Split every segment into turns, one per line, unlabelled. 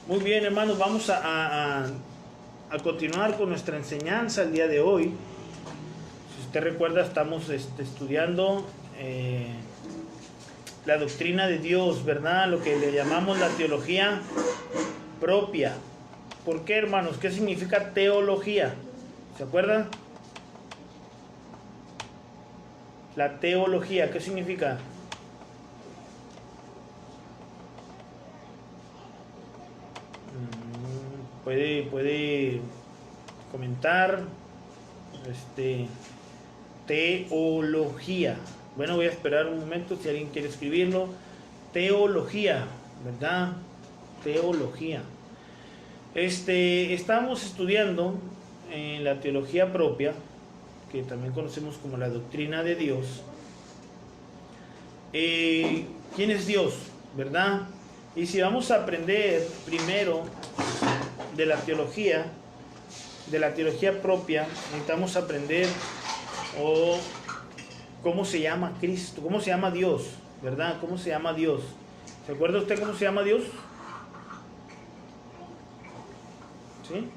Muy bien, hermanos, vamos a continuar con nuestra enseñanza el día de hoy. Si usted recuerda, estamos estudiando la doctrina de Dios, ¿verdad? Lo que le llamamos la teología propia. ¿Por qué, hermanos? ¿Qué significa teología? ¿Se acuerdan? La teología, ¿qué significa? Puede comentar. Teología. Bueno, voy a esperar un momento si alguien quiere escribirlo. Teología, ¿verdad? Teología. Estamos estudiando en la teología propia, que también conocemos como la doctrina de Dios. ¿Quién es Dios? ¿Verdad? Y si vamos a aprender primero de la teología propia, necesitamos aprender cómo se llama Cristo, cómo se llama Dios, ¿verdad? ¿Cómo se llama Dios? ¿Se acuerda usted cómo se llama Dios? ¿Sí?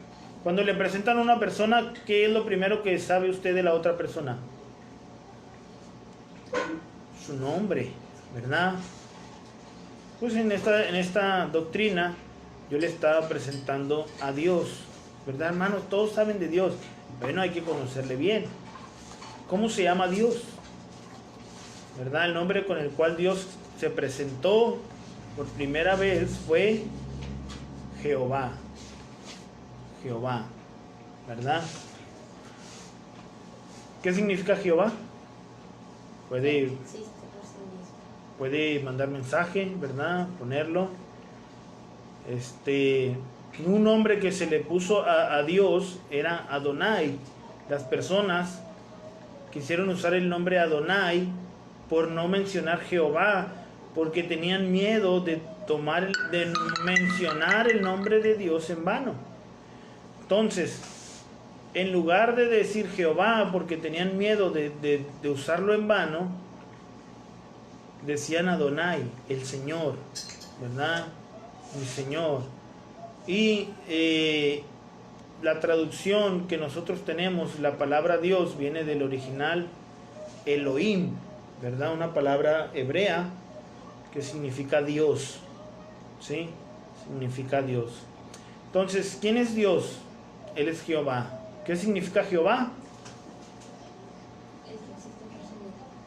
Cuando le presentan a una persona, ¿qué es lo primero que sabe usted de la otra persona? Su nombre, ¿verdad? Pues en esta doctrina yo le estaba presentando a Dios, ¿verdad, hermanos? Todos saben de Dios. Bueno, hay que conocerle bien. ¿Cómo se llama Dios? ¿Verdad? El nombre con el cual Dios se presentó por primera vez fue Jehová. Jehová, ¿verdad? ¿Qué significa Jehová? Puede mandar mensaje, ¿verdad? Ponerlo. Un nombre que se le puso a Dios era Adonai. Las personas quisieron usar el nombre Adonai por no mencionar Jehová, porque tenían miedo de mencionar el nombre de Dios en vano. Entonces, en lugar de decir Jehová, porque tenían miedo de usarlo en vano, decían Adonai, el Señor, ¿verdad? Mi Señor. Y la traducción que nosotros tenemos, la palabra Dios, viene del original Elohim, ¿verdad? Una palabra hebrea que significa Dios, ¿sí? Significa Dios. Entonces, ¿quién es Dios? Él es Jehová. ¿Qué significa Jehová?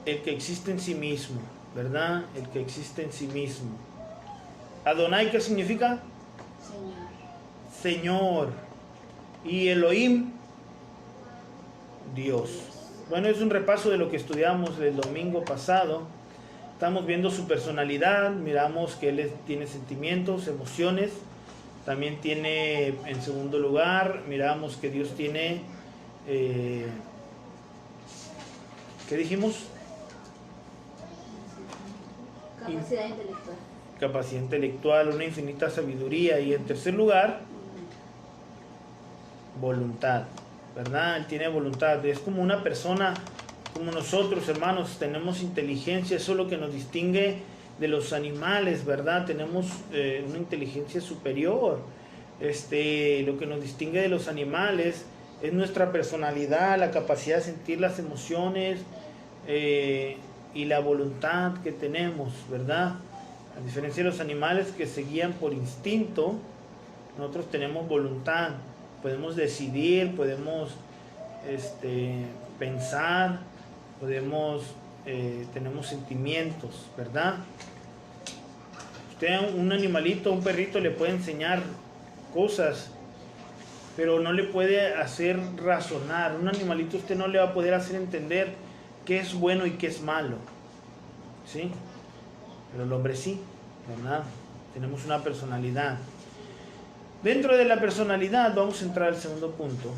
El que existe en sí mismo, ¿verdad? El que existe en sí mismo. Adonai, ¿qué significa? Señor. Y Elohim, Dios. Bueno, es un repaso de lo que estudiamos el domingo pasado. Estamos viendo su personalidad, miramos que Él tiene sentimientos, emociones. También tiene, en segundo lugar, miramos que Dios tiene, ¿qué dijimos?
Capacidad intelectual.
Capacidad intelectual, una infinita sabiduría. Y en tercer lugar, voluntad, ¿verdad? Él tiene voluntad. Es como una persona, como nosotros, hermanos, tenemos inteligencia. Eso es lo que nos distingue de los animales, ¿verdad? Tenemos una inteligencia superior. Lo que nos distingue de los animales es nuestra personalidad, la capacidad de sentir las emociones y la voluntad que tenemos, ¿verdad? A diferencia de los animales que se guían por instinto, nosotros tenemos voluntad, podemos decidir, podemos pensar, tenemos sentimientos, ¿verdad? Usted, un animalito, un perrito, le puede enseñar cosas, pero no le puede hacer razonar. Un animalito usted no le va a poder hacer entender qué es bueno y qué es malo, ¿sí? Pero el hombre sí, ¿verdad? Tenemos una personalidad. Dentro de la personalidad, vamos a entrar al segundo punto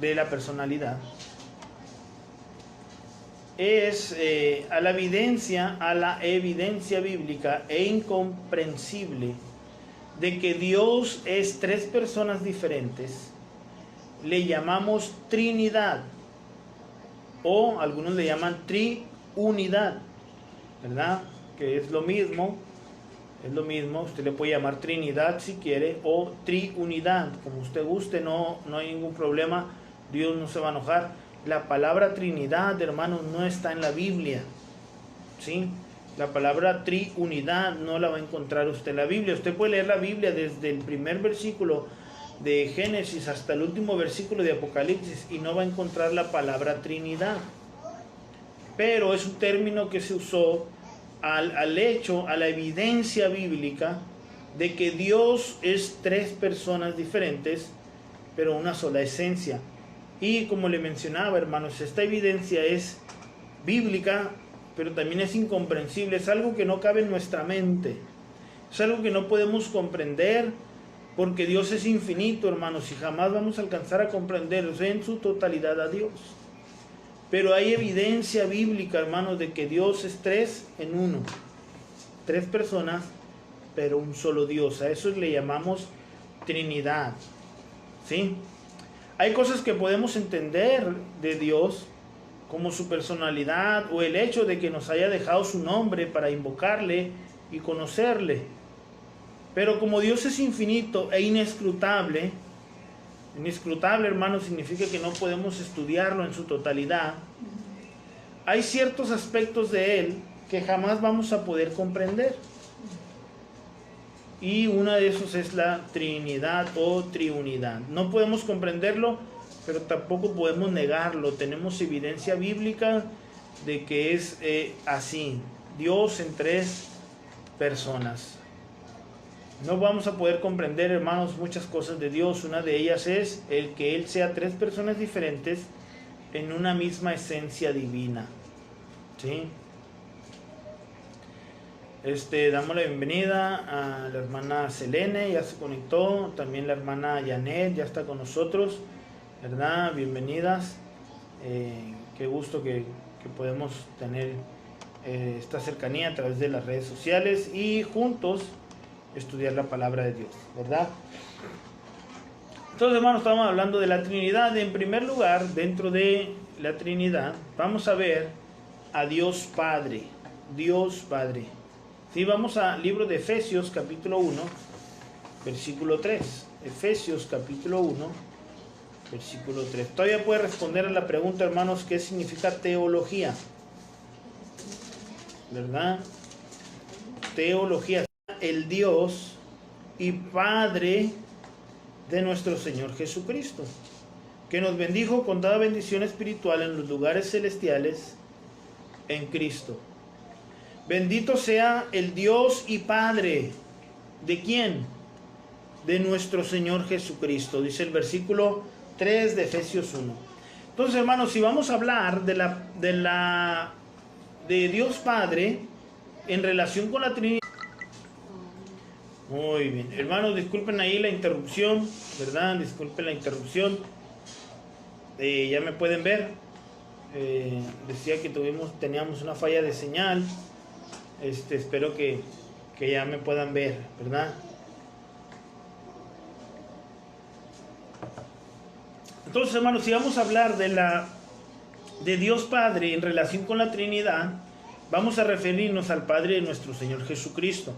de la personalidad. Es a la evidencia bíblica e incomprensible de que Dios es tres personas diferentes, le llamamos Trinidad, o algunos le llaman triunidad, ¿verdad? Que es lo mismo, es lo mismo. Usted le puede llamar Trinidad si quiere, o triunidad, como usted guste, no hay ningún problema. Dios no se va a enojar. La palabra Trinidad, hermanos, no está en la Biblia, ¿sí? La palabra triunidad no la va a encontrar usted en la Biblia. Usted puede leer la Biblia desde el primer versículo de Génesis hasta el último versículo de Apocalipsis y no va a encontrar la palabra Trinidad. Pero es un término que se usó al hecho, a la evidencia bíblica de que Dios es tres personas diferentes, pero una sola esencia. Y como le mencionaba, hermanos, esta evidencia es bíblica, pero también es incomprensible, es algo que no cabe en nuestra mente, es algo que no podemos comprender, porque Dios es infinito, hermanos, y jamás vamos a alcanzar a comprender en su totalidad a Dios. Pero hay evidencia bíblica, hermanos, de que Dios es tres en uno, tres personas, pero un solo Dios. A eso le llamamos Trinidad, ¿sí? Hay cosas que podemos entender de Dios, como su personalidad o el hecho de que nos haya dejado su nombre para invocarle y conocerle. Pero como Dios es infinito e inescrutable, hermano, significa que no podemos estudiarlo en su totalidad. Hay ciertos aspectos de Él que jamás vamos a poder comprender. Y uno de esos es la Trinidad o triunidad. No podemos comprenderlo, pero tampoco podemos negarlo. Tenemos evidencia bíblica de que es así. Dios en tres personas. No vamos a poder comprender, hermanos, muchas cosas de Dios. Una de ellas es el que Él sea tres personas diferentes en una misma esencia divina, ¿sí? Damos la bienvenida a la hermana Selene, ya se conectó. También la hermana Janet ya está con nosotros, ¿verdad? Bienvenidas. Qué gusto que podemos tener esta cercanía a través de las redes sociales y juntos estudiar la palabra de Dios, ¿verdad? Entonces, hermanos, estamos hablando de la Trinidad. En primer lugar, dentro de la Trinidad, vamos a ver a Dios Padre. Dios Padre. Sí, vamos al libro de Efesios, capítulo 1, versículo 3. Efesios, capítulo 1, versículo 3. Todavía puede responder a la pregunta, hermanos, ¿qué significa teología? ¿Verdad? Teología. El Dios y Padre de nuestro Señor Jesucristo, que nos bendijo con toda bendición espiritual en los lugares celestiales en Cristo. Bendito sea el Dios y Padre. ¿De quién? De nuestro Señor Jesucristo, dice el versículo 3 de Efesios 1. Entonces, hermanos, si vamos a hablar de Dios Padre en relación con la Trinidad. Muy bien, hermanos, disculpen ahí la interrupción, ¿verdad? Disculpen la interrupción. Ya me pueden ver. Decía que teníamos una falla de señal. Espero que ya me puedan ver, ¿verdad? Entonces, hermanos, si vamos a hablar de Dios Padre en relación con la Trinidad, vamos a referirnos al Padre de nuestro Señor Jesucristo.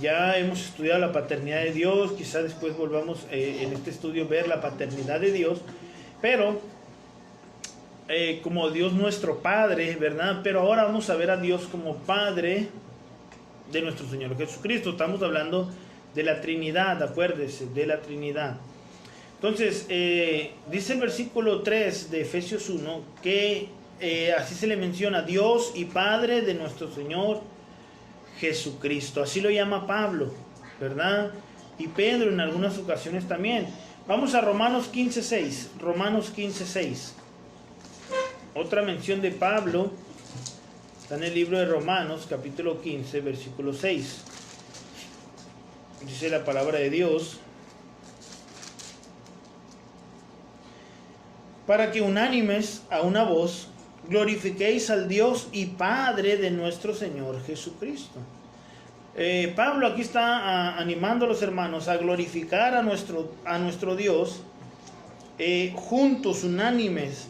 Ya hemos estudiado la paternidad de Dios, quizás después volvamos en este estudio a ver la paternidad de Dios, pero como Dios nuestro Padre, ¿verdad? Pero ahora vamos a ver a Dios como Padre de nuestro Señor Jesucristo. Estamos hablando de la Trinidad, acuérdese, de la Trinidad. Entonces, dice el versículo 3 de Efesios 1 que así se le menciona, Dios y Padre de nuestro Señor Jesucristo. Así lo llama Pablo, ¿verdad? Y Pedro en algunas ocasiones también. Vamos a Romanos 15:6. Romanos 15:6. Otra mención de Pablo está en el libro de Romanos, capítulo 15, versículo 6. Dice la palabra de Dios: para que unánimes a una voz glorifiquéis al Dios y Padre de nuestro Señor Jesucristo. Pablo aquí está animando a los hermanos a glorificar a nuestro Dios juntos, unánimes,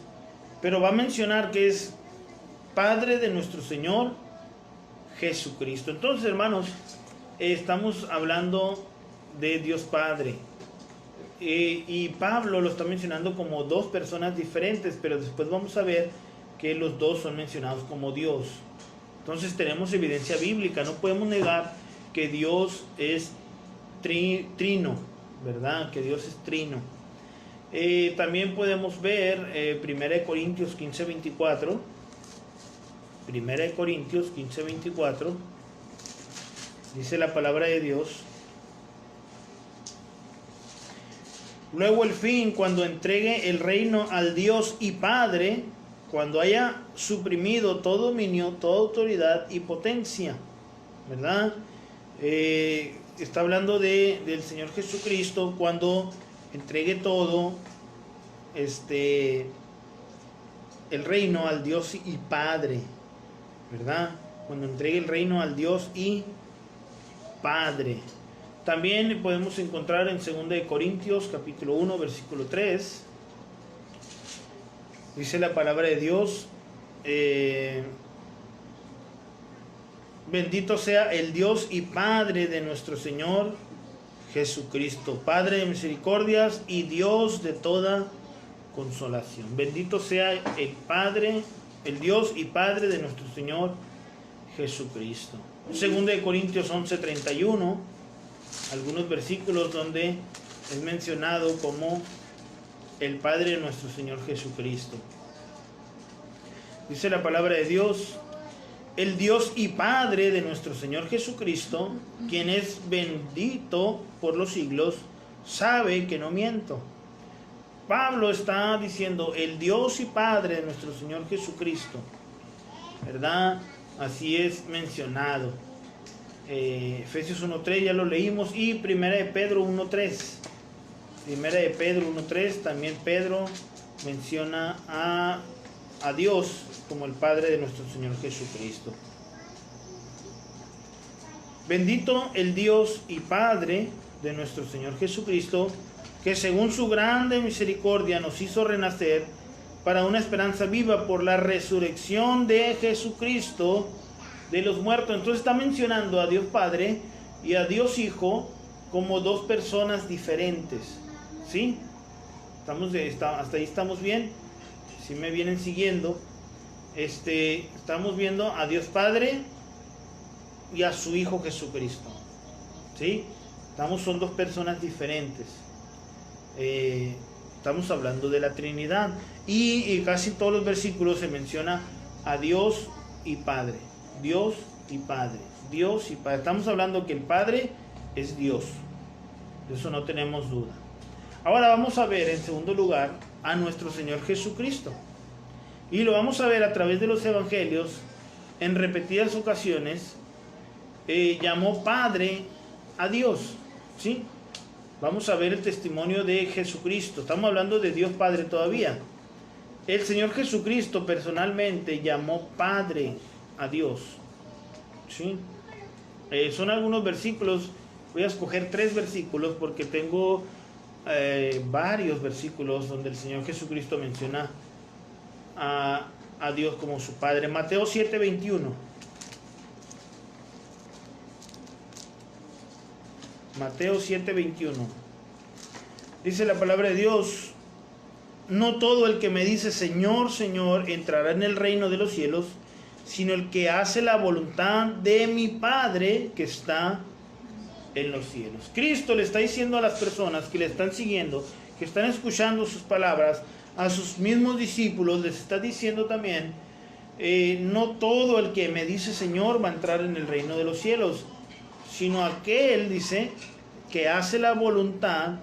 pero va a mencionar que es Padre de nuestro Señor Jesucristo. Entonces, hermanos, estamos hablando de Dios Padre. Y Pablo lo está mencionando como dos personas diferentes, pero después vamos a ver que los dos son mencionados como Dios. Entonces tenemos evidencia bíblica, no podemos negar que Dios es trino, ¿verdad? Que Dios es trino. También podemos ver 1 Corintios 15:24. 1 Corintios 15:24. Dice la palabra de Dios: luego el fin, cuando entregue el reino al Dios y Padre, cuando haya suprimido todo dominio, toda autoridad y potencia, ¿verdad? Está hablando del Señor Jesucristo cuando entregue todo el reino al Dios y Padre, ¿verdad? Cuando entregue el reino al Dios y Padre. También podemos encontrar en 2 Corintios capítulo 1 versículo 3. Dice la palabra de Dios: bendito sea el Dios y Padre de nuestro Señor Jesucristo, Padre de misericordias y Dios de toda consolación. Bendito sea el Padre, el Dios y Padre de nuestro Señor Jesucristo. 2 Corintios 11:31, algunos versículos donde es mencionado como el Padre de nuestro Señor Jesucristo. Dice la palabra de Dios: el Dios y Padre de nuestro Señor Jesucristo, quien es bendito por los siglos, sabe que no miento. Pablo está diciendo el Dios y Padre de nuestro Señor Jesucristo, ¿verdad? Así es mencionado. Efesios 1:3 ya lo leímos, y 1 de Pedro 1:3. 1 de Pedro 1:3, también Pedro menciona a Dios como el Padre de nuestro Señor Jesucristo. Bendito el Dios y Padre de nuestro Señor Jesucristo, que según su grande misericordia nos hizo renacer para una esperanza viva por la resurrección de Jesucristo de los muertos. Entonces está mencionando a Dios Padre y a Dios Hijo como dos personas diferentes, ¿sí? Hasta ahí estamos bien. Si me vienen siguiendo, estamos viendo a Dios Padre y a su Hijo Jesucristo, ¿sí? Son dos personas diferentes. Estamos hablando de la Trinidad, y casi todos los versículos se menciona a Dios y Padre, Dios y Padre, Dios y Padre. Estamos hablando que el Padre es Dios, de eso no tenemos duda. Ahora vamos a ver en segundo lugar a nuestro Señor Jesucristo, y lo vamos a ver a través de los evangelios. En repetidas ocasiones llamó Padre a Dios, ¿sí? Vamos a ver el testimonio de Jesucristo. Estamos hablando de Dios Padre todavía. El Señor Jesucristo personalmente llamó Padre a Dios, ¿sí? Son algunos versículos. Voy a escoger 3 versículos porque tengo varios versículos donde el Señor Jesucristo menciona a Dios como su Padre. Mateo 7:21. Mateo 7:21. Dice la palabra de Dios: no todo el que me dice Señor, Señor entrará en el reino de los cielos, sino el que hace la voluntad de mi Padre que está en los cielos. Cristo le está diciendo a las personas que le están siguiendo, que están escuchando sus palabras, a sus mismos discípulos, les está diciendo también: no todo el que me dice Señor va a entrar en el reino de los cielos, sino aquel, dice, que hace la voluntad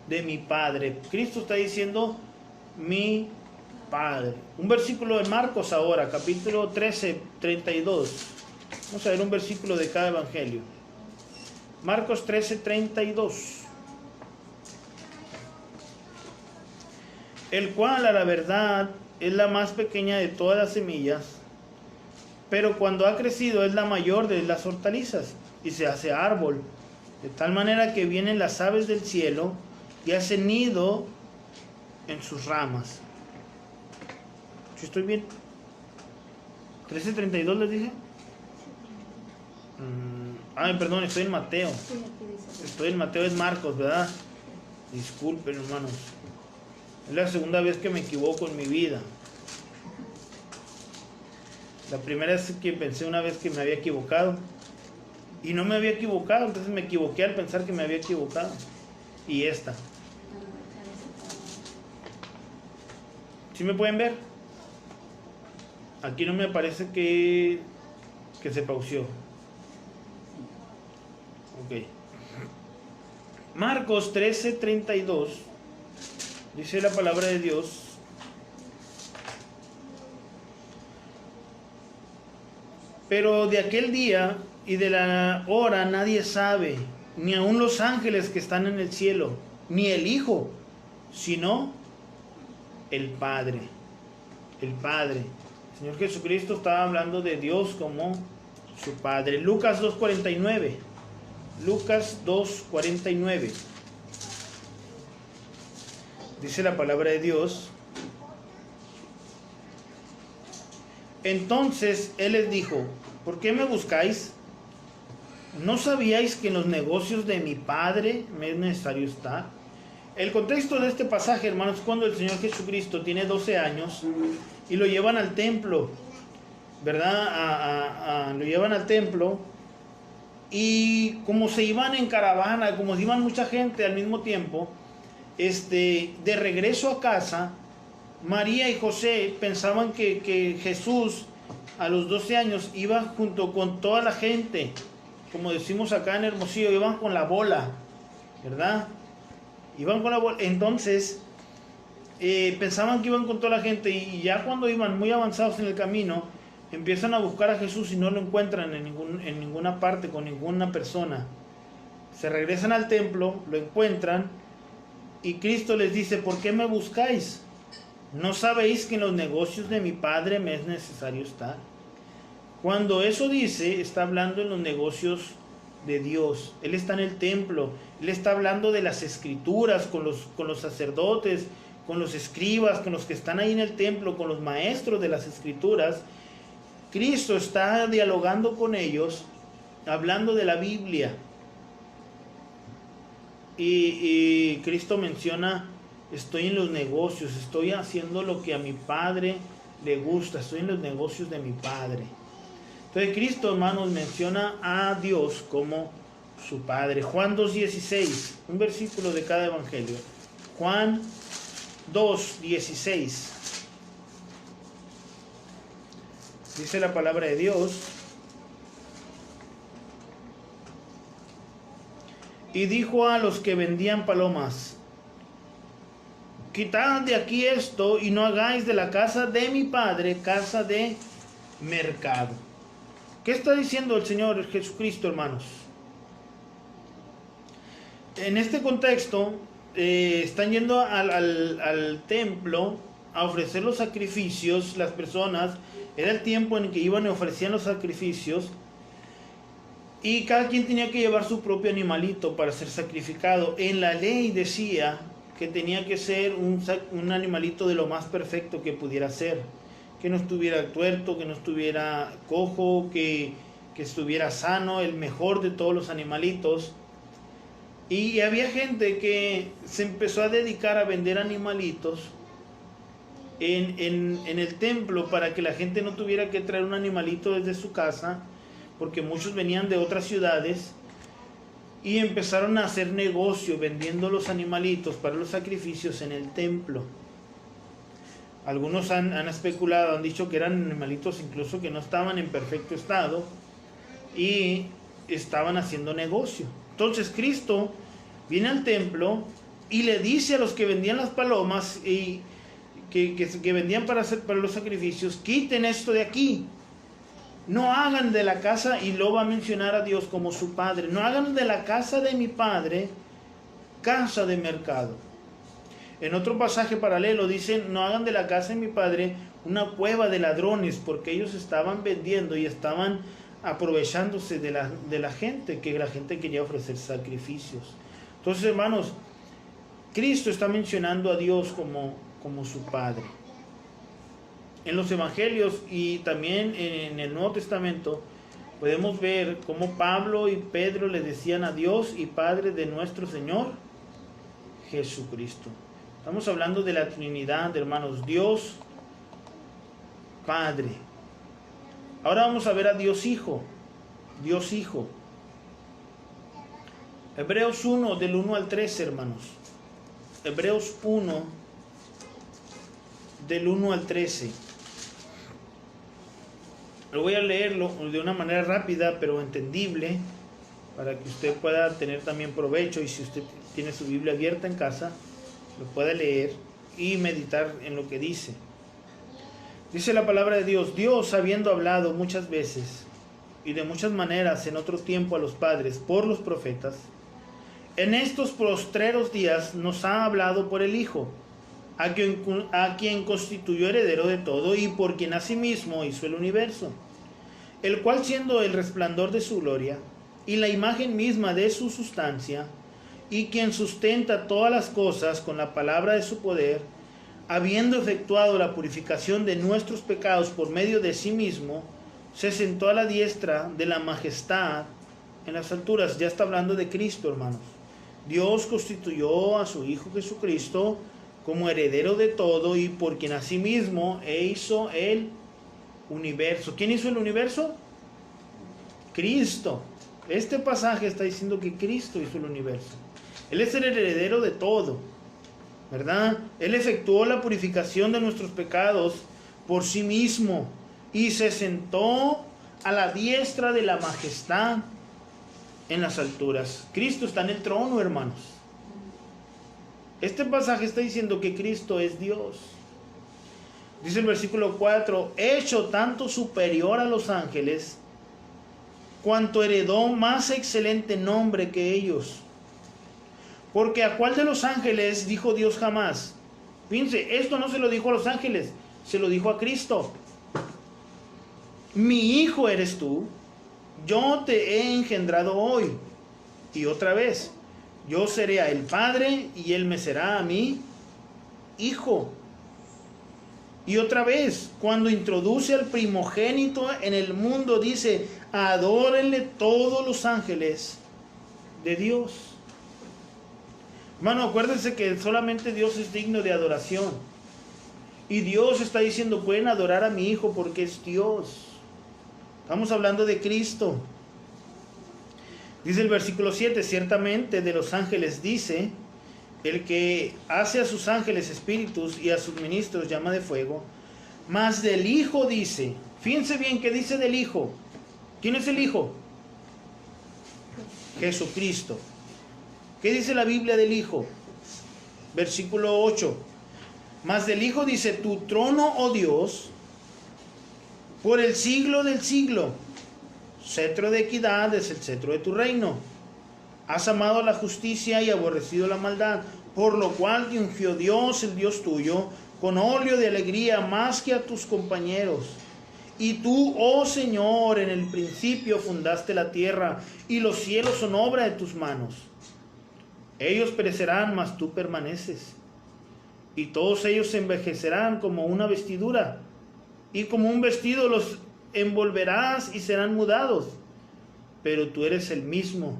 de mi Padre. Cristo está diciendo mi Padre. Un versículo de Marcos ahora, capítulo 13:32. Vamos a ver un versículo de cada evangelio. Marcos 13:32. El cual a la verdad es la más pequeña de todas las semillas, pero cuando ha crecido es la mayor de las hortalizas y se hace árbol, de tal manera que vienen las aves del cielo y hacen nido en sus ramas. ¿Sí estoy bien? 13:32 les dije. Ay, perdón, estoy en Mateo.
Sí, aquí dice.
Estoy en Mateo, es Marcos, ¿verdad? Disculpen, hermanos. Es la segunda vez que me equivoco en mi vida. La primera vez que pensé una vez que me había equivocado. Y no me había equivocado, entonces me equivoqué al pensar que me había equivocado. Y esta. ¿Sí me pueden ver? Aquí no me parece que se pauseó. Ok. Marcos 13:32 dice la palabra de Dios. Pero de aquel día y de la hora nadie sabe, ni aun los ángeles que están en el cielo, ni el Hijo, sino el Padre. El Padre. El Señor Jesucristo estaba hablando de Dios como su Padre. Lucas 2:49. Lucas 2:49. Dice la palabra de Dios. Entonces Él les dijo: ¿por qué me buscáis? ¿No sabíais que en los negocios de mi Padre me es necesario estar? El contexto de este pasaje, hermanos, es cuando el Señor Jesucristo tiene 12 años y lo llevan al templo, ¿verdad? Lo llevan al templo, y como se iban en caravana, como se iban mucha gente al mismo tiempo, de regreso a casa, María y José pensaban que Jesús a los 12 años iba junto con toda la gente, como decimos acá en Hermosillo, iban con la bola, ¿verdad? Iban con la bola. Entonces pensaban que iban con toda la gente, y ya cuando iban muy avanzados en el camino, empiezan a buscar a Jesús y no lo encuentran en ninguna parte con ninguna persona. Se regresan al templo, lo encuentran, y Cristo les dice: ¿por qué me buscáis? ¿No sabéis que en los negocios de mi Padre me es necesario estar? Cuando eso dice, está hablando en los negocios de Dios. Él está en el templo, Él está hablando de las escrituras con los sacerdotes, con los escribas, con los que están ahí en el templo, con los maestros de las escrituras. Cristo está dialogando con ellos, hablando de la Biblia. Y Cristo menciona: estoy en los negocios, estoy haciendo lo que a mi Padre le gusta, estoy en los negocios de mi Padre. Entonces Cristo, hermanos, menciona a Dios como su Padre. Juan 2:16, un versículo de cada evangelio. Juan 2:16. Dice la palabra de Dios: y dijo a los que vendían palomas: quitad de aquí esto, y no hagáis de la casa de mi Padre casa de mercado. ¿Qué está diciendo el Señor Jesucristo, hermanos? En este contexto, están yendo al templo a ofrecer los sacrificios. Las personas, era el tiempo en que iban y ofrecían los sacrificios, y cada quien tenía que llevar su propio animalito para ser sacrificado. En la ley decía que tenía que ser un animalito de lo más perfecto que pudiera ser, que no estuviera tuerto, que no estuviera cojo, que estuviera sano, el mejor de todos los animalitos. Y había gente que se empezó a dedicar a vender animalitos en el templo, para que la gente no tuviera que traer un animalito desde su casa, porque muchos venían de otras ciudades, y empezaron a hacer negocio vendiendo los animalitos para los sacrificios en el templo. Algunos han especulado, han dicho que eran animalitos incluso que no estaban en perfecto estado y estaban haciendo negocio. Entonces Cristo viene al templo y le dice a los que vendían las palomas y que vendían para los sacrificios: quiten esto de aquí. No hagan de la casa, y lo va a mencionar a Dios como su Padre, no hagan de la casa de mi Padre casa de mercado. En otro pasaje paralelo dicen: no hagan de la casa de mi Padre una cueva de ladrones, porque ellos estaban vendiendo y estaban aprovechándose de la gente, que la gente quería ofrecer sacrificios. Entonces, hermanos, Cristo está mencionando a Dios como su Padre. En los evangelios y también en el Nuevo Testamento podemos ver cómo Pablo y Pedro le decían a Dios y Padre de nuestro Señor Jesucristo. Estamos hablando de la Trinidad, hermanos. Dios Padre. Ahora vamos a ver a Dios Hijo. Dios Hijo. Hebreos 1, del 1 al 13, hermanos. Hebreos 1, del 1 al 13. Lo voy a leerlo de una manera rápida, pero entendible, para que usted pueda tener también provecho, y si usted tiene su Biblia abierta en casa, lo pueda leer y meditar en lo que dice. Dice la palabra de Dios: Dios, habiendo hablado muchas veces y de muchas maneras en otro tiempo a los padres por los profetas, en estos postreros días nos ha hablado por el Hijo, a quien constituyó heredero de todo y por quien asimismo hizo el universo, el cual, siendo el resplandor de su gloria y la imagen misma de su sustancia, y quien sustenta todas las cosas con la palabra de su poder, habiendo efectuado la purificación de nuestros pecados por medio de sí mismo, se sentó a la diestra de la majestad en las alturas. Ya está hablando de Cristo, hermanos. Dios constituyó a su Hijo Jesucristo como heredero de todo y por quien asimismo hizo el universo. ¿Quién hizo el universo? Cristo. Este pasaje está diciendo que Cristo hizo el universo. Él es el heredero de todo, ¿verdad? Él efectuó la purificación de nuestros pecados por sí mismo y se sentó a la diestra de la majestad en las alturas. Cristo está en el trono, hermanos. Este pasaje está diciendo que Cristo es Dios. Dice el versículo 4: hecho tanto superior a los ángeles, cuanto heredó más excelente nombre que ellos. Porque ¿a cuál de los ángeles dijo Dios jamás? Fíjense, esto no se lo dijo a los ángeles, se lo dijo a Cristo. Mi hijo eres tú, yo te he engendrado hoy. Y otra vez, yo seré a él padre y él me será a mí hijo. Y otra vez, cuando introduce al primogénito en el mundo, dice: adórenle todos los ángeles de Dios. Hermano, acuérdense que solamente Dios es digno de adoración. Y Dios está diciendo: pueden adorar a mi hijo porque es Dios. Estamos hablando de Cristo. Dice el versículo 7: ciertamente de los ángeles dice: el que hace a sus ángeles espíritus y a sus ministros llama de fuego. Mas del Hijo dice, fíjense bien que dice del Hijo. ¿Quién es el Hijo? Jesucristo. ¿Qué dice la Biblia del Hijo? Versículo 8. Mas del Hijo dice: tu trono, oh Dios, por el siglo del siglo. Cetro de equidad es el cetro de tu reino. Has amado la justicia y aborrecido la maldad, por lo cual te ungió Dios, el Dios tuyo, con óleo de alegría más que a tus compañeros. Y tú, oh Señor, en el principio fundaste la tierra, y los cielos son obra de tus manos. Ellos perecerán, mas tú permaneces. Y todos ellos se envejecerán como una vestidura, y como un vestido los envolverás y serán mudados. Pero tú eres el mismo,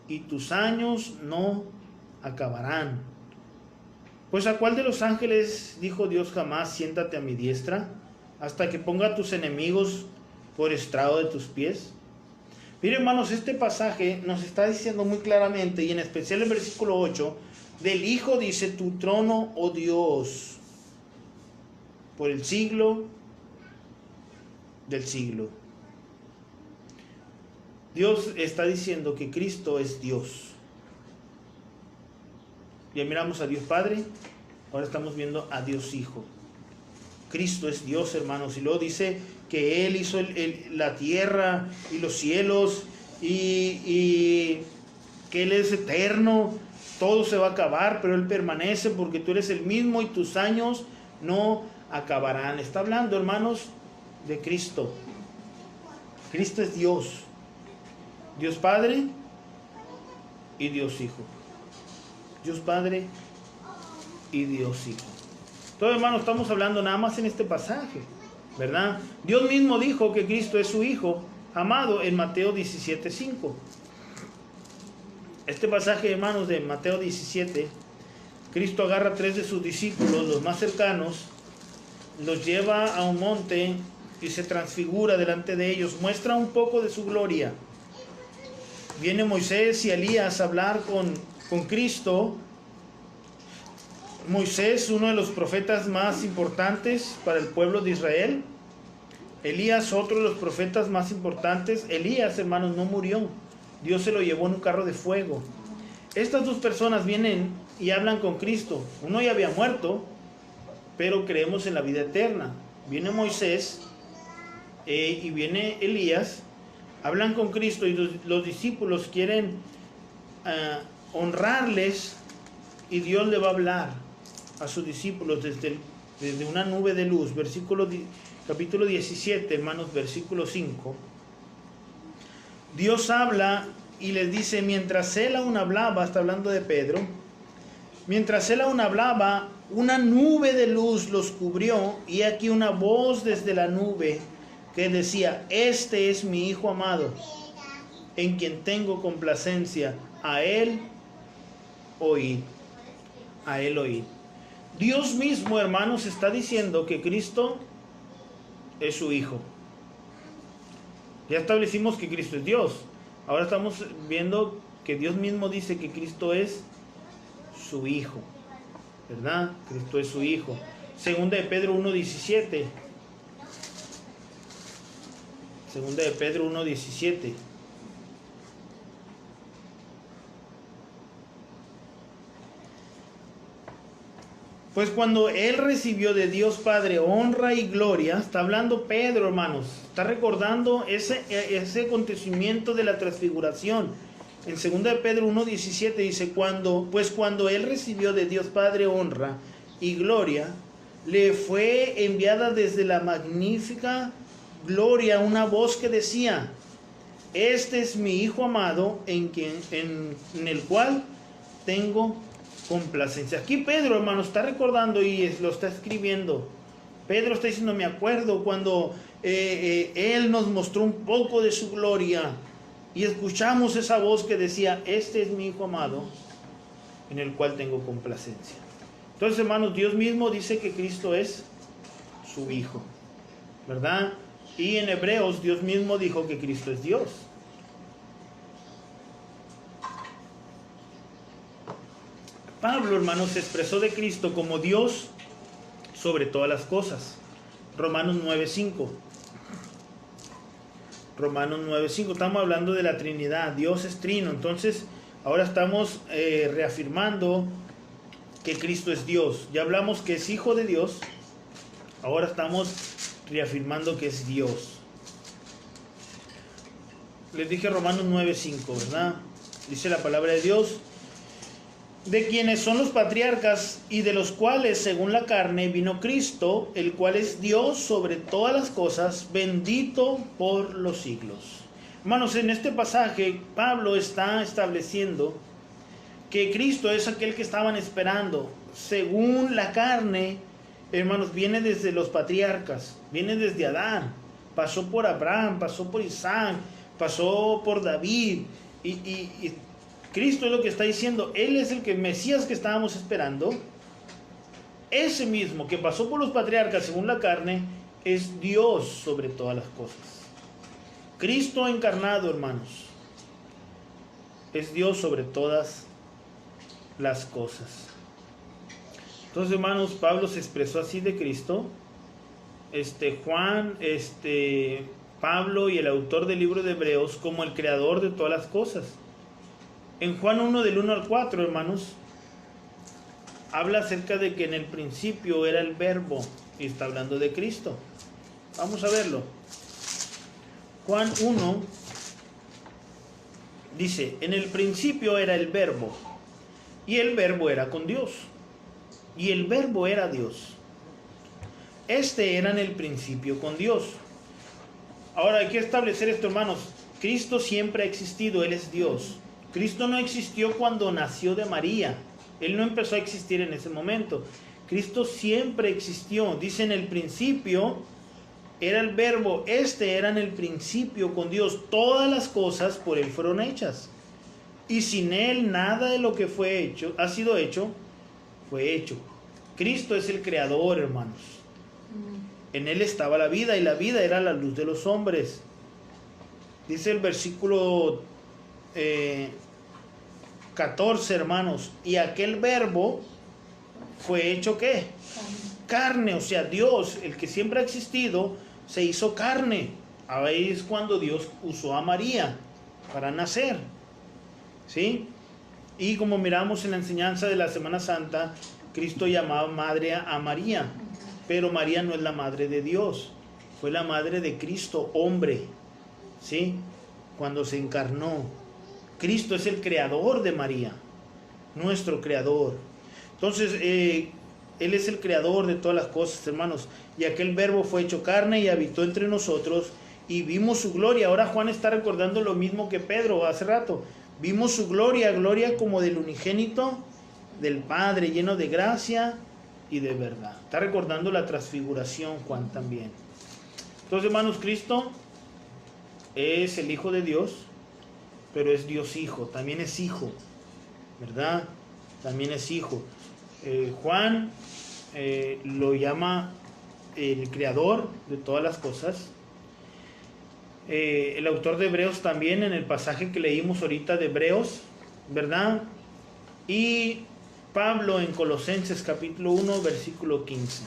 y tus años no acabarán. Pues ¿a cuál de los ángeles dijo Dios jamás: siéntate a mi diestra, hasta que ponga a tus enemigos por estrado de tus pies? Miren, hermanos, este pasaje nos está diciendo muy claramente, y en especial el versículo 8, del Hijo dice: tu trono, oh Dios, por el siglo del siglo. Dios está diciendo que Cristo es Dios. Ya miramos a Dios Padre, ahora estamos viendo a Dios Hijo. Cristo es Dios, hermanos, y luego dice que Él hizo la tierra y los cielos, y que Él es eterno. Todo se va a acabar, pero Él permanece porque tú eres el mismo y tus años no acabarán. Está hablando, hermanos, de Cristo. Cristo es Dios. Dios Padre y Dios Hijo. Dios Padre y Dios Hijo. Todo, hermano, estamos hablando nada más en este pasaje, ¿verdad? Dios mismo dijo que Cristo es su Hijo amado en Mateo 17:5. Este pasaje, hermanos, de Mateo 17, Cristo agarra a 3 de sus discípulos, los más cercanos, los lleva a un monte y se transfigura delante de ellos, muestra un poco de su gloria. Viene Moisés y Elías a hablar con Cristo. Moisés, uno de los profetas más importantes para el pueblo de Israel. Elías, otro de los profetas más importantes. Elías, hermanos, no murió. Dios se lo llevó en un carro de fuego. Estas dos personas vienen y hablan con Cristo. Uno ya había muerto, pero creemos en la vida eterna. Viene Moisés y viene Elías. Hablan con Cristo y los discípulos quieren honrarles, y Dios le va a hablar a sus discípulos desde una nube de luz. Capítulo 17, hermanos, versículo 5. Dios habla y les dice, mientras él aún hablaba, está hablando de Pedro, mientras él aún hablaba, una nube de luz los cubrió, y aquí una voz desde la nube que decía, este es mi Hijo amado, en quien tengo complacencia, a él oíd. A él oíd. Dios mismo, hermanos, está diciendo que Cristo es su Hijo. Ya establecimos que Cristo es Dios. Ahora estamos viendo que Dios mismo dice que Cristo es su Hijo, ¿verdad? Cristo es su Hijo. Segunda de Pedro 1:17. Segunda de Pedro 1:17. Pues cuando él recibió de Dios Padre honra y gloria, está hablando Pedro, hermanos, está recordando ese acontecimiento de la transfiguración. En 2 de Pedro 1:17 dice, cuando él recibió de Dios Padre honra y gloria, le fue enviada desde la magnífica gloria una voz que decía, este es mi Hijo amado, en el cual tengo complacencia. Aquí Pedro, hermano, está recordando y lo está escribiendo. Pedro está diciendo, me acuerdo cuando él nos mostró un poco de su gloria y escuchamos esa voz que decía, este es mi Hijo amado, en el cual tengo complacencia. Entonces, hermanos, Dios mismo dice que Cristo es su Hijo, ¿verdad? Y en Hebreos Dios mismo dijo que Cristo es Dios. Pablo, hermanos, se expresó de Cristo como Dios sobre todas las cosas. Romanos 9:5. Romanos 9:5. Estamos hablando de la Trinidad. Dios es trino. Entonces, ahora estamos reafirmando que Cristo es Dios. Ya hablamos que es Hijo de Dios. Ahora estamos reafirmando que es Dios. Les dije Romanos 9:5, ¿verdad? Dice la palabra de Dios, de quienes son los patriarcas y de los cuales según la carne vino Cristo, el cual es Dios sobre todas las cosas, bendito por los siglos. Hermanos, en este pasaje Pablo está estableciendo que Cristo es aquel que estaban esperando. Según la carne, hermanos, viene desde los patriarcas, viene desde Adán, pasó por Abraham, pasó por Isaac, pasó por David, y Cristo es lo que está diciendo, Él es el Mesías que estábamos esperando. Ese mismo que pasó por los patriarcas según la carne, es Dios sobre todas las cosas. Cristo encarnado, hermanos, es Dios sobre todas las cosas. Entonces, hermanos, Pablo se expresó así de Cristo. Pablo y el autor del libro de Hebreos como el creador de todas las cosas. En Juan 1 del 1 al 4, hermanos, habla acerca de que en el principio era el verbo, y está hablando de Cristo. Vamos a verlo. Juan 1 dice, en el principio era el verbo, y el verbo era con Dios, y el verbo era Dios. Este era en el principio con Dios. Ahora hay que establecer esto, hermanos. Cristo siempre ha existido, Él es Dios. Cristo no existió cuando nació de María. Él no empezó a existir en ese momento. Cristo siempre existió. Dice en el principio era el verbo, era en el principio con Dios. Todas las cosas por Él fueron hechas. Y sin Él nada de lo que fue hecho, ha sido hecho, fue hecho. Cristo es el creador, hermanos. En Él estaba la vida y la vida era la luz de los hombres. Dice el versículo 14, hermanos, y aquel verbo fue hecho ¿qué? Carne, o sea, Dios, el que siempre ha existido, se hizo carne. Ahí es cuando Dios usó a María para nacer, ¿sí? Y como miramos en la enseñanza de la Semana Santa, Cristo llamaba madre a María, pero María no es la madre de Dios, fue la madre de Cristo, hombre, ¿sí? Cuando se encarnó. Cristo es el creador de María, nuestro creador. Entonces, Él es el creador de todas las cosas, hermanos. Y aquel verbo fue hecho carne y habitó entre nosotros y vimos su gloria. Ahora Juan está recordando lo mismo que Pedro hace rato. Vimos su gloria, gloria como del unigénito del Padre, lleno de gracia y de verdad. Está recordando la transfiguración Juan también. Entonces, hermanos, Cristo es el Hijo de Dios, pero es Dios Hijo, también es Hijo, ¿verdad? También es Hijo. Juan lo llama el creador de todas las cosas. El autor de Hebreos también, en el pasaje que leímos ahorita de Hebreos, ¿verdad? Y Pablo en Colosenses capítulo 1, versículo 15.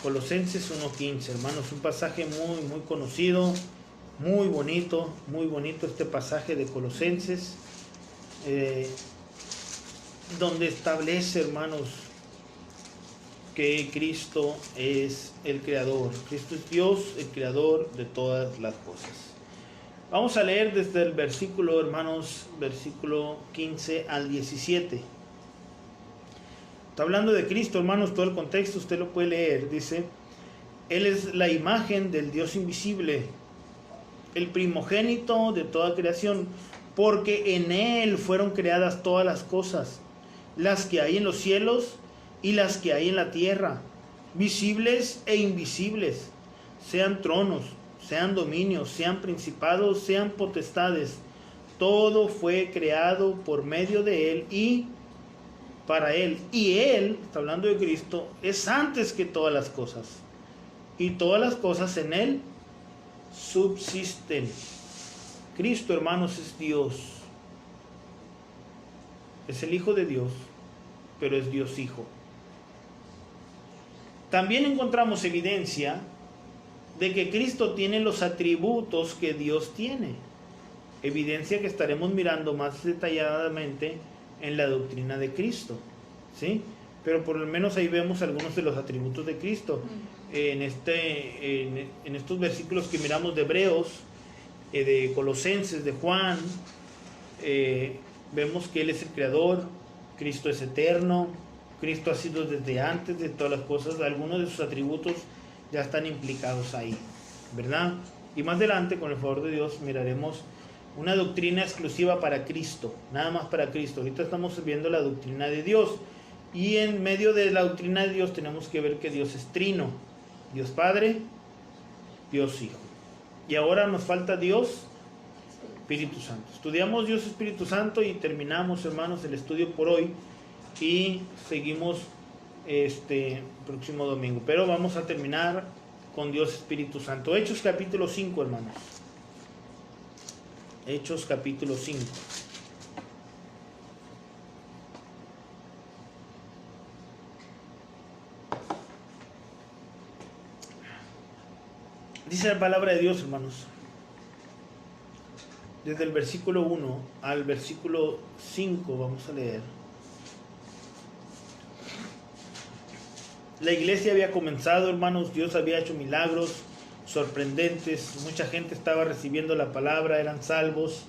Colosenses 1:15, hermanos, un pasaje muy, muy conocido, muy bonito este pasaje de Colosenses, donde establece, hermanos, que Cristo es el creador. Cristo es Dios, el creador de todas las cosas. Vamos a leer desde el versículo, hermanos, versículo 15 al 17. Está hablando de Cristo, hermanos, todo el contexto usted lo puede leer. Dice: Él es la imagen del Dios invisible, el primogénito de toda creación, porque en Él fueron creadas todas las cosas, las que hay en los cielos y las que hay en la tierra, visibles e invisibles, sean tronos, sean dominios, sean principados, sean potestades. Todo fue creado por medio de Él y para Él. Y Él, está hablando de Cristo, es antes que todas las cosas. Y todas las cosas en Él subsisten. Cristo, hermanos, es Dios. Es el Hijo de Dios, pero es Dios Hijo. También encontramos evidencia de que Cristo tiene los atributos que Dios tiene. Evidencia que estaremos mirando más detalladamente en la doctrina de Cristo, ¿sí? Pero por lo menos ahí vemos algunos de los atributos de Cristo. En estos versículos que miramos de Hebreos, de Colosenses, de Juan, vemos que Él es el creador, Cristo es eterno, Cristo ha sido desde antes de todas las cosas. Algunos de sus atributos ya están implicados ahí, ¿verdad? Y más adelante, con el favor de Dios, miraremos una doctrina exclusiva para Cristo, nada más para Cristo. Ahorita estamos viendo la doctrina de Dios, y en medio de la doctrina de Dios tenemos que ver que Dios es trino: Dios Padre, Dios Hijo. Y ahora nos falta Dios Espíritu Santo. Estudiamos Dios Espíritu Santo y terminamos, hermanos, el estudio por hoy, y seguimos próximo domingo. Pero vamos a terminar con Dios Espíritu Santo. Hechos capítulo 5, hermanos. Hechos capítulo 5. Dice la palabra de Dios, hermanos, desde el versículo 1 al versículo 5, vamos a leer. La iglesia había comenzado, hermanos, Dios había hecho milagros sorprendentes, mucha gente estaba recibiendo la palabra, eran salvos.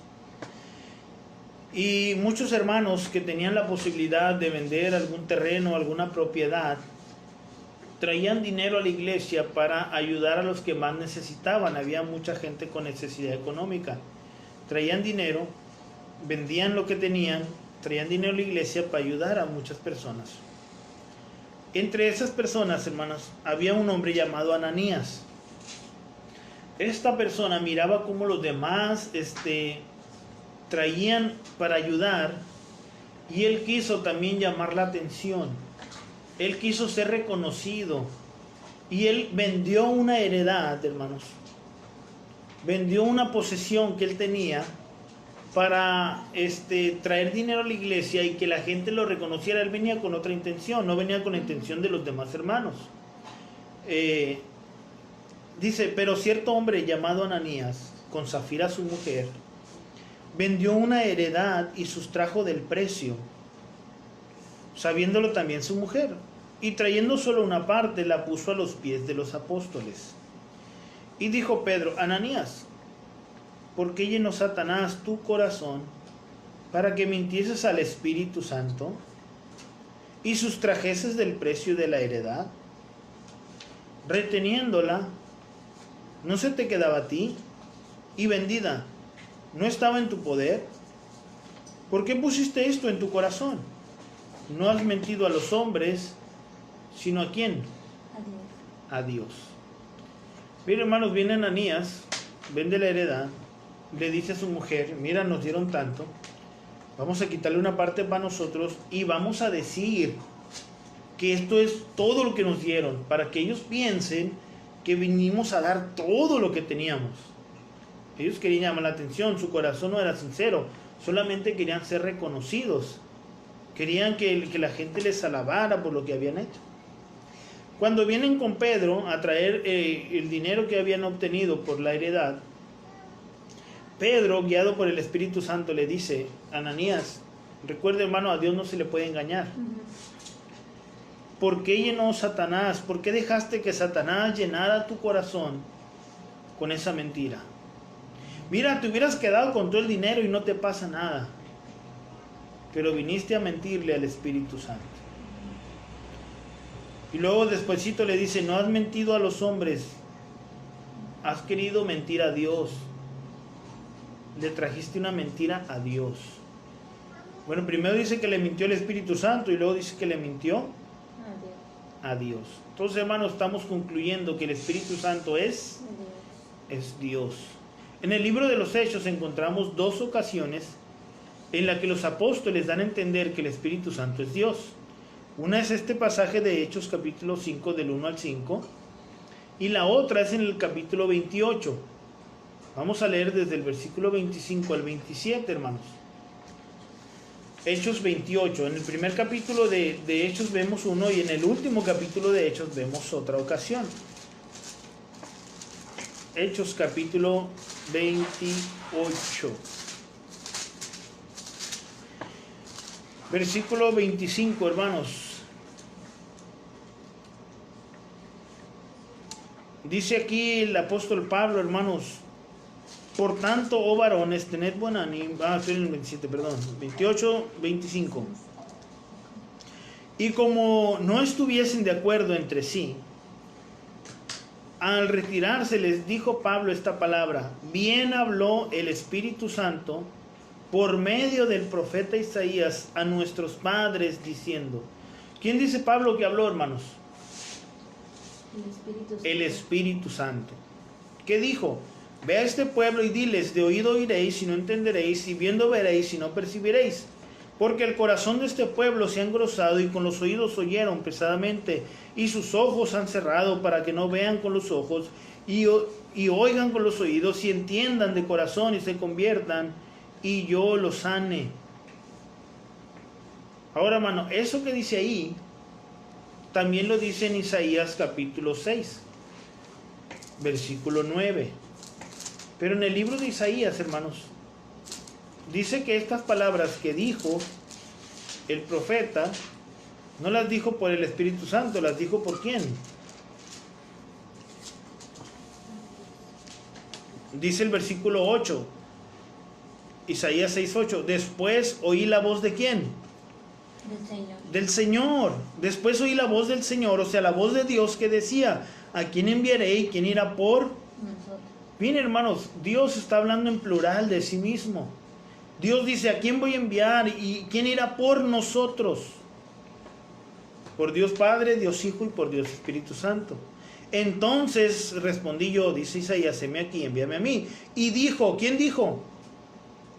Y muchos hermanos que tenían la posibilidad de vender algún terreno, alguna propiedad, traían dinero a la iglesia para ayudar a los que más necesitaban. Había mucha gente con necesidad económica. Traían dinero, vendían lo que tenían, traían dinero a la iglesia para ayudar a muchas personas. Entre esas personas, hermanos, había un hombre llamado Ananías. Esta persona miraba cómo los demás traían para ayudar, y él quiso también llamar la atención. Él quiso ser reconocido, y él vendió una heredad, hermanos. Vendió una posesión que él tenía para traer dinero a la iglesia y que la gente lo reconociera. Él venía con otra intención, no venía con la intención de los demás hermanos. Dice, pero cierto hombre llamado Ananías, con Zafira su mujer, vendió una heredad y sustrajo del precio, sabiéndolo también su mujer, y trayendo solo una parte la puso a los pies de los apóstoles. Y dijo Pedro, Ananías, ¿por qué llenó Satanás tu corazón para que mintieses al Espíritu Santo y sustrajeses del precio de la heredad? Reteniéndola, ¿no se te quedaba a ti? Y vendida, ¿no estaba en tu poder? ¿Por qué pusiste esto en tu corazón? No has mentido a los hombres, sino ¿a quién? A Dios. Miren, hermanos, viene Ananías, vende la heredad, le dice a su mujer, mira, nos dieron tanto, vamos a quitarle una parte para nosotros y vamos a decir que esto es todo lo que nos dieron, para que ellos piensen que vinimos a dar todo lo que teníamos. Ellos querían llamar la atención, su corazón no era sincero, solamente querían ser reconocidos, querían que la gente les alabara por lo que habían hecho. Cuando vienen con Pedro a traer el dinero que habían obtenido por la heredad, Pedro, guiado por el Espíritu Santo, le dice, Ananías, recuerda, hermano, a Dios no se le puede engañar. ¿Por qué llenó Satanás? ¿Por qué dejaste que Satanás llenara tu corazón con esa mentira? Mira, te hubieras quedado con todo el dinero y no te pasa nada, pero viniste a mentirle al Espíritu Santo. Y luego despuesito le dice, no has mentido a los hombres, has querido mentir a Dios. Le trajiste una mentira a Dios. Bueno, primero dice que le mintió el Espíritu Santo y luego dice que le mintió a Dios. Entonces, hermanos, estamos concluyendo que el Espíritu Santo es Dios. En el libro de los Hechos encontramos dos ocasiones en las que los apóstoles dan a entender que el Espíritu Santo es Dios. Una es este pasaje de Hechos capítulo 5 del 1 al 5 y la otra es en el capítulo 28. Vamos a leer desde el versículo 25 al 27, hermanos. Hechos 28. En el primer capítulo de Hechos vemos uno y en el último capítulo de Hechos vemos otra ocasión. Hechos capítulo 28. Versículo 25, hermanos. Dice aquí el apóstol Pablo, hermanos, por tanto, oh varones, tened buen ánimo. Estoy en el 27, perdón. 28, 25. Y como no estuviesen de acuerdo entre sí, al retirarse les dijo Pablo esta palabra: bien habló el Espíritu Santo por medio del profeta Isaías a nuestros padres diciendo. ¿Quién dice Pablo que habló, hermanos? El Espíritu Santo. ¿Qué dijo? Ve a este pueblo y diles, de oído oiréis y no entenderéis, y viendo veréis y no percibiréis. Porque el corazón de este pueblo se ha engrosado y con los oídos oyeron pesadamente, y sus ojos han cerrado para que no vean con los ojos y oigan con los oídos y entiendan de corazón y se conviertan y yo los sane. Ahora, hermano, eso que dice ahí también lo dice en Isaías capítulo 6, versículo 9. Pero en el libro de Isaías, hermanos, dice que estas palabras que dijo el profeta, no las dijo por el Espíritu Santo, las dijo ¿por quién? Dice el versículo 8, Isaías 6:8, después oí la voz ¿de quién?
Del Señor.
Del Señor. Después oí la voz del Señor, o sea, la voz de Dios que decía, ¿a quién enviaré y quién irá por
Nosotros.
Bien, hermanos, Dios está hablando en plural de sí mismo. Dios dice, ¿a quién voy a enviar y quién irá por nosotros? por Dios Padre, Dios Hijo y por Dios Espíritu Santo. Entonces respondí yo, dice Isaías, heme aquí, envíame a mí. Y dijo, ¿quién dijo?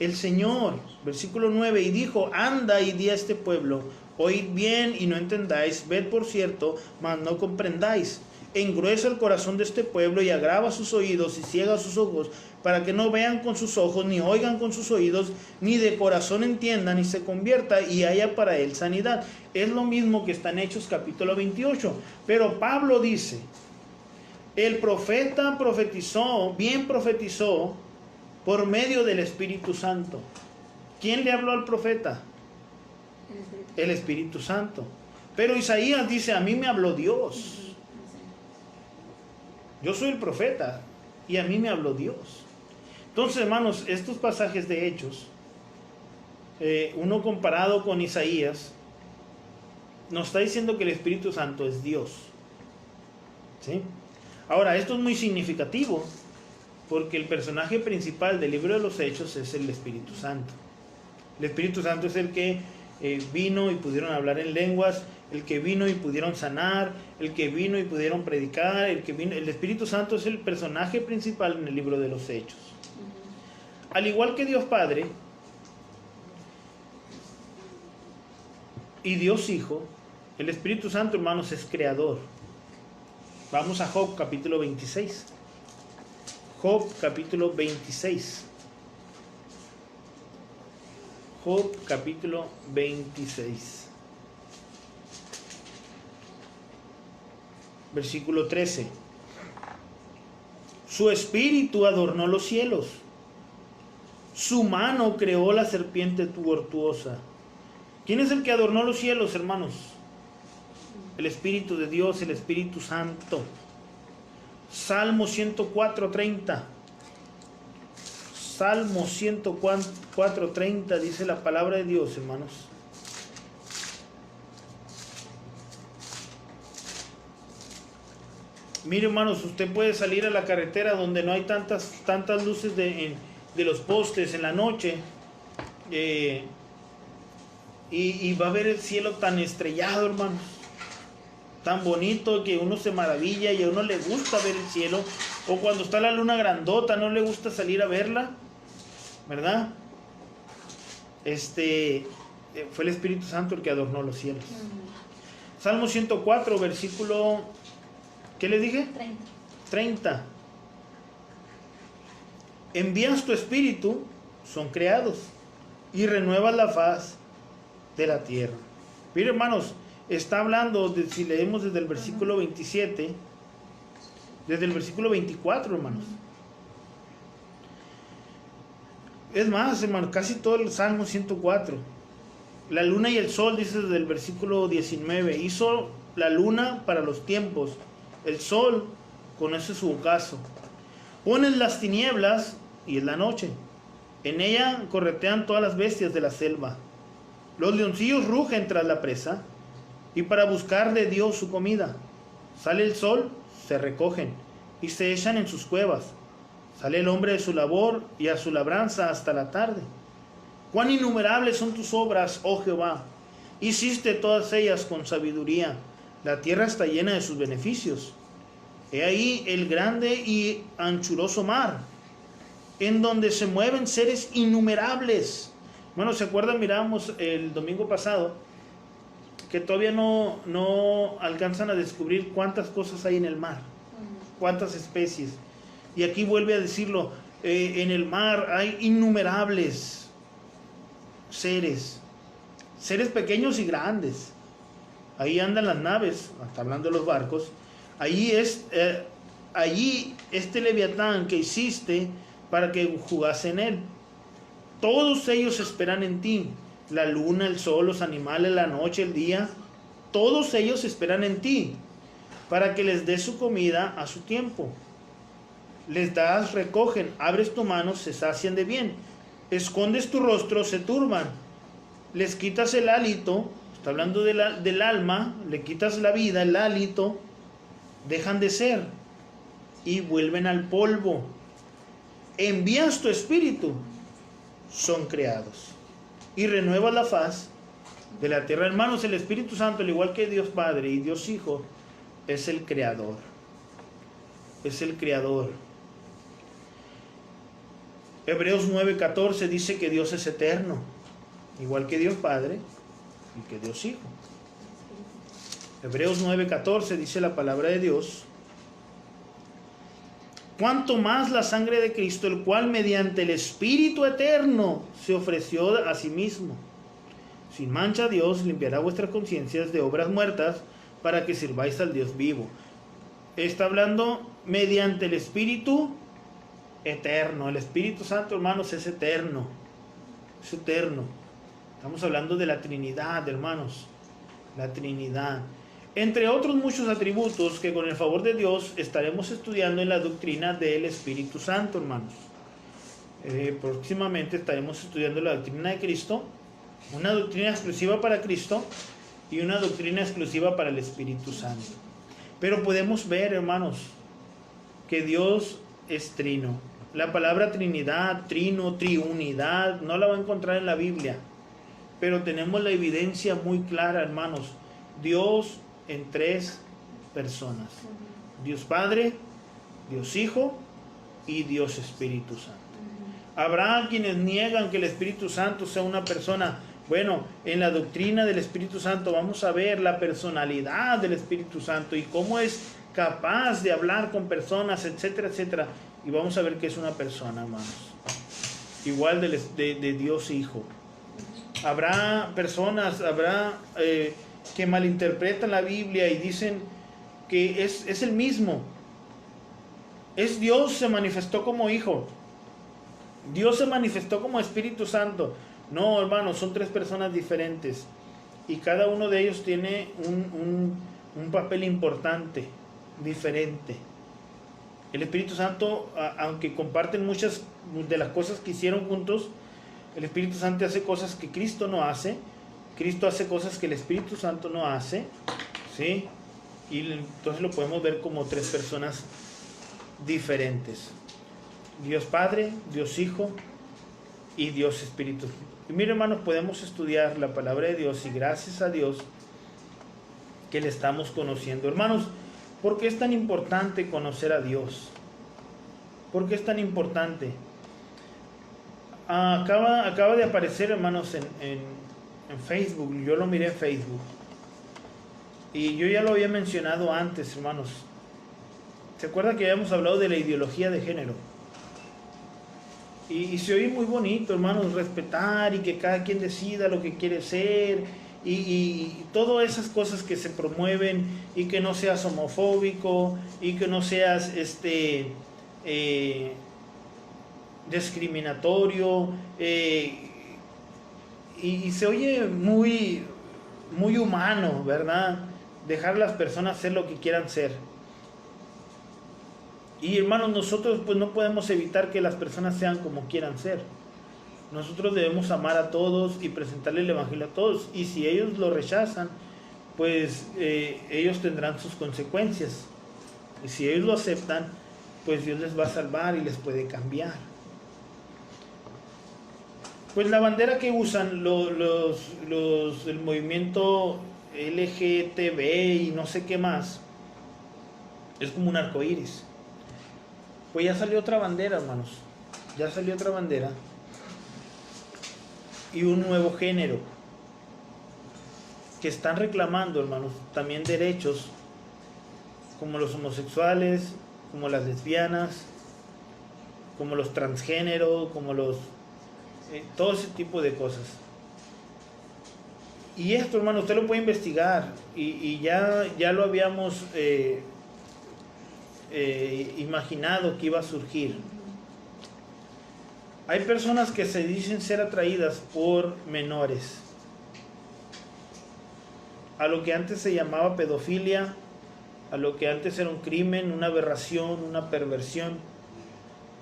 El Señor, versículo 9, y dijo, anda y di a este pueblo, oíd bien y no entendáis, ved por cierto, mas no comprendáis. Engruesa el corazón de este pueblo y agrava sus oídos y ciega sus ojos, para que no vean con sus ojos, ni oigan con sus oídos, ni de corazón entiendan y se convierta y haya para él sanidad. Es lo mismo que está en Hechos capítulo 28. Pero Pablo dice, el profeta profetizó, bien profetizó, por medio del Espíritu Santo. ¿Quién le habló al profeta? El Espíritu Santo. Pero Isaías dice, a mí me habló Dios. Yo soy el profeta y a mí me habló Dios. Entonces, hermanos, estos pasajes de Hechos, uno comparado con Isaías, nos está diciendo que el Espíritu Santo es Dios. ¿Sí? Ahora, esto es muy significativo, porque el personaje principal del libro de los Hechos es el Espíritu Santo. El Espíritu Santo es el que vino y pudieron hablar en lenguas, el que vino y pudieron sanar, el que vino y pudieron predicar, el Espíritu Santo es el personaje principal en el libro de los Hechos. Al igual que Dios Padre y Dios Hijo, el Espíritu Santo, hermanos, es creador. Vamos a Job capítulo 26. Job capítulo 26. Job capítulo 26. Versículo 13. Su espíritu adornó los cielos. Su mano creó la serpiente tortuosa. ¿Quién es el que adornó los cielos, hermanos? El Espíritu de Dios, el Espíritu Santo. Salmo 104:30. Salmo 104:30 dice la palabra de Dios, hermanos. Mire, hermanos, usted puede salir a la carretera donde no hay tantas luces de los postes en la noche, y va a ver el cielo tan estrellado, hermanos, tan bonito que uno se maravilla y a uno le gusta ver el cielo. O cuando está la luna grandota, no le gusta salir a verla, ¿verdad? Fue el Espíritu Santo el que adornó los cielos. Salmo 104, versículo, ¿qué le dije? 30. Envías tu espíritu, son creados, y renuevas la faz de la tierra. Mire, hermanos, está hablando, si leemos desde el versículo 27, desde el versículo 24, hermanos. Es más, hermanos, casi todo el Salmo 104. La luna y el sol, dice desde el versículo 19, hizo la luna para los tiempos, el sol conoce su ocaso. Ponen las tinieblas y es la noche. En ella corretean todas las bestias de la selva. Los leoncillos rugen tras la presa y para buscar de Dios su comida. Sale el sol, se recogen y se echan en sus cuevas. Sale el hombre de su labor y a su labranza hasta la tarde. Cuán innumerables son tus obras, oh Jehová. Hiciste todas ellas con sabiduría. La tierra está llena de sus beneficios. He ahí el grande y anchuroso mar, en donde se mueven seres innumerables. Bueno, ¿se acuerdan? Miramos el domingo pasado que todavía no alcanzan a descubrir cuántas cosas hay en el mar, cuántas especies. Y aquí vuelve a decirlo, en el mar hay innumerables seres pequeños y grandes. Ahí andan las naves, hasta hablando de los barcos. Allí este leviatán que hiciste para que jugase en él. Todos ellos esperan en ti. La luna, el sol, los animales, la noche, el día. Todos ellos esperan en ti para que les des su comida a su tiempo. Les das, recogen. Abres tu mano, se sacian de bien. Escondes tu rostro, se turban. Les quitas el hálito. Está hablando del alma. Le quitas la vida, el hálito. Dejan de ser y vuelven al polvo. Envías tu espíritu, son creados, y renuevas la faz de la tierra. Hermanos, el Espíritu Santo, al igual que Dios Padre y Dios Hijo, es el creador. Es el creador. Hebreos 9:14 dice que Dios es eterno, igual que Dios Padre y que Dios Hijo. Hebreos 9:14 dice la palabra de Dios: cuanto más la sangre de Cristo, el cual mediante el Espíritu eterno se ofreció a sí mismo, sin mancha a Dios, limpiará vuestras conciencias de obras muertas para que sirváis al Dios vivo. Está hablando mediante el Espíritu eterno. El Espíritu Santo, hermanos, es eterno. Es eterno. Estamos hablando de la Trinidad, hermanos. La Trinidad. Entre otros muchos atributos que con el favor de Dios estaremos estudiando en la doctrina del Espíritu Santo, hermanos. Próximamente estaremos estudiando la doctrina de Cristo, una doctrina exclusiva para Cristo y una doctrina exclusiva para el Espíritu Santo. Pero podemos ver, hermanos, que Dios es trino. La palabra Trinidad, trino, triunidad, no la va a encontrar en la Biblia, pero tenemos la evidencia muy clara, hermanos. Dios en tres personas: Dios Padre, Dios Hijo y Dios Espíritu Santo. Habrá quienes niegan que el Espíritu Santo sea una persona. Bueno, en la doctrina del Espíritu Santo vamos a ver la personalidad del Espíritu Santo y cómo es capaz de hablar con personas, etcétera, etcétera. Y vamos a ver que es una persona, hermanos, igual de Dios Hijo. Habrá personas, que malinterpretan la Biblia y dicen que es el mismo. Es Dios se manifestó como Hijo. Dios se manifestó como Espíritu Santo. No, hermanos, son tres personas diferentes. Y cada uno de ellos tiene un papel importante, diferente. El Espíritu Santo, aunque comparten muchas de las cosas que hicieron juntos, el Espíritu Santo hace cosas que Cristo no hace. Cristo hace cosas que el Espíritu Santo no hace, ¿sí? Y entonces lo podemos ver como tres personas diferentes: Dios Padre, Dios Hijo y Dios Espíritu. Y miren, hermanos, podemos estudiar la palabra de Dios y gracias a Dios que le estamos conociendo. Hermanos, ¿por qué es tan importante conocer a Dios? ¿Por qué es tan importante? Acaba de aparecer, hermanos, en Facebook. Yo lo miré en Facebook y yo ya lo había mencionado antes, hermanos. ¿Se acuerdan que habíamos hablado de la ideología de género? Y se oye muy bonito, hermanos, respetar y que cada quien decida lo que quiere ser y todas esas cosas que se promueven, y que no seas homofóbico y que no seas discriminatorio, y se oye muy, muy humano, ¿verdad? Dejar a las personas ser lo que quieran ser. Y hermanos, nosotros pues no podemos evitar que las personas sean como quieran ser. Nosotros debemos amar a todos y presentarle el Evangelio a todos. Y si ellos lo rechazan, pues ellos tendrán sus consecuencias. Y si ellos lo aceptan, pues Dios les va a salvar y les puede cambiar. Pues la bandera que usan el movimiento LGTB y no sé qué más, es como un arco iris. Pues ya salió otra bandera, hermanos. Ya salió otra bandera. Y un nuevo género. Que están reclamando, hermanos, también derechos. Como los homosexuales, como las lesbianas, como los transgéneros, como los... todo ese tipo de cosas. Y esto, hermano, usted lo puede investigar. Y ya lo habíamos... imaginado que iba a surgir. Hay personas que se dicen ser atraídas por menores, a lo que antes se llamaba pedofilia, a lo que antes era un crimen, una aberración, una perversión.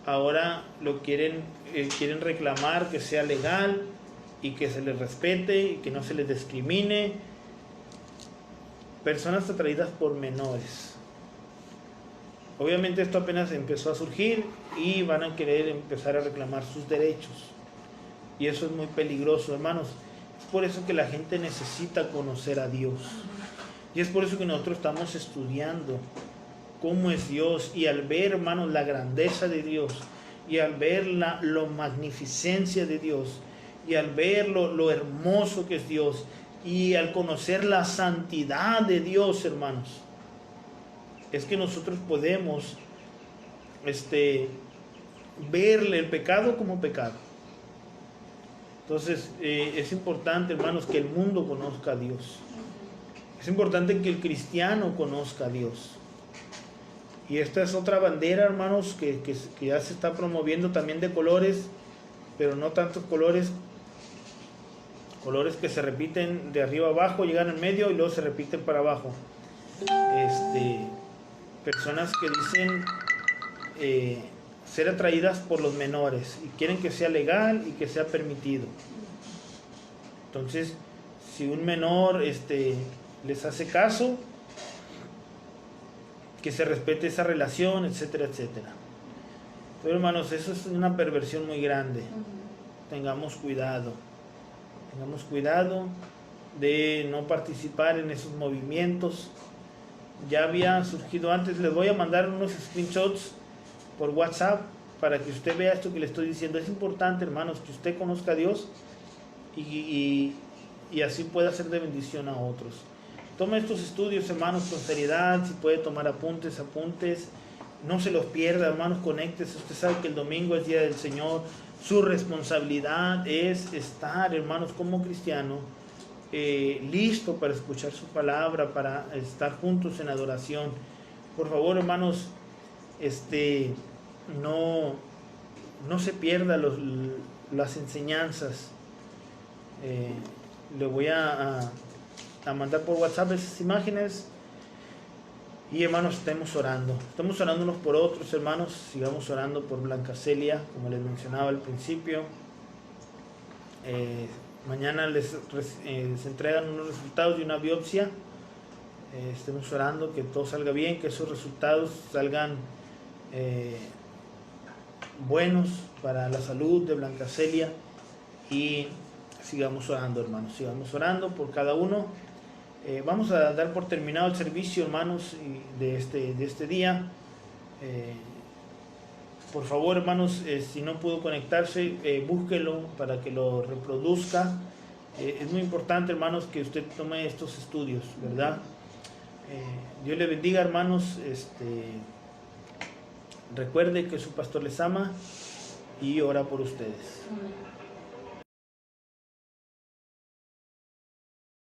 Ahora lo quieren reclamar que sea legal y que se les respete y que no se les discrimine. Personas atraídas por menores. Obviamente esto apenas empezó a surgir y van a querer empezar a reclamar sus derechos. Y eso es muy peligroso, hermanos. Es por eso que la gente necesita conocer a Dios. Y es por eso que nosotros estamos estudiando cómo es Dios. Y al ver, hermanos, la grandeza de Dios, y al ver la magnificencia de Dios, y al ver lo hermoso que es Dios, y al conocer la santidad de Dios, hermanos, es que nosotros podemos verle el pecado como pecado. Entonces es importante, hermanos, que el mundo conozca a Dios. Es importante que el cristiano conozca a Dios. Y esta es otra bandera, hermanos, que ya se está promoviendo también de colores, pero no tantos colores que se repiten de arriba abajo, llegan al medio y luego se repiten para abajo. Personas que dicen ser atraídas por los menores y quieren que sea legal y que sea permitido. Entonces, si un menor les hace caso, que se respete esa relación, etcétera, etcétera. Pero, hermanos, eso es una perversión muy grande. Tengamos cuidado de no participar en esos movimientos. Ya había surgido antes. Les voy a mandar unos screenshots por WhatsApp para que usted vea esto que le estoy diciendo. Es importante, hermanos, que usted conozca a Dios y así pueda ser de bendición a otros. Tome estos estudios, hermanos, con seriedad. Si puede tomar apuntes, no se los pierda, hermanos, conéctese. Usted sabe que el domingo es día del Señor. Su responsabilidad es estar, hermanos, como cristiano, listo para escuchar su palabra, para estar juntos en adoración. Por favor, hermanos, no se pierda las enseñanzas. Le voy a mandar por WhatsApp esas imágenes. Y, hermanos, estamos orando unos por otros, hermanos. Sigamos orando por Blanca Celia, como les mencionaba al principio. Mañana les entregan unos resultados de una biopsia. Estemos orando que todo salga bien, que esos resultados salgan buenos para la salud de Blanca Celia. Y sigamos orando, hermanos, sigamos orando por cada uno. Vamos a dar por terminado el servicio, hermanos, de este día. Por favor, hermanos, si no pudo conectarse, búsquelo para que lo reproduzca. Es muy importante, hermanos, que usted tome estos estudios, ¿verdad? Dios le bendiga, hermanos. Recuerde que su pastor les ama y ora por ustedes.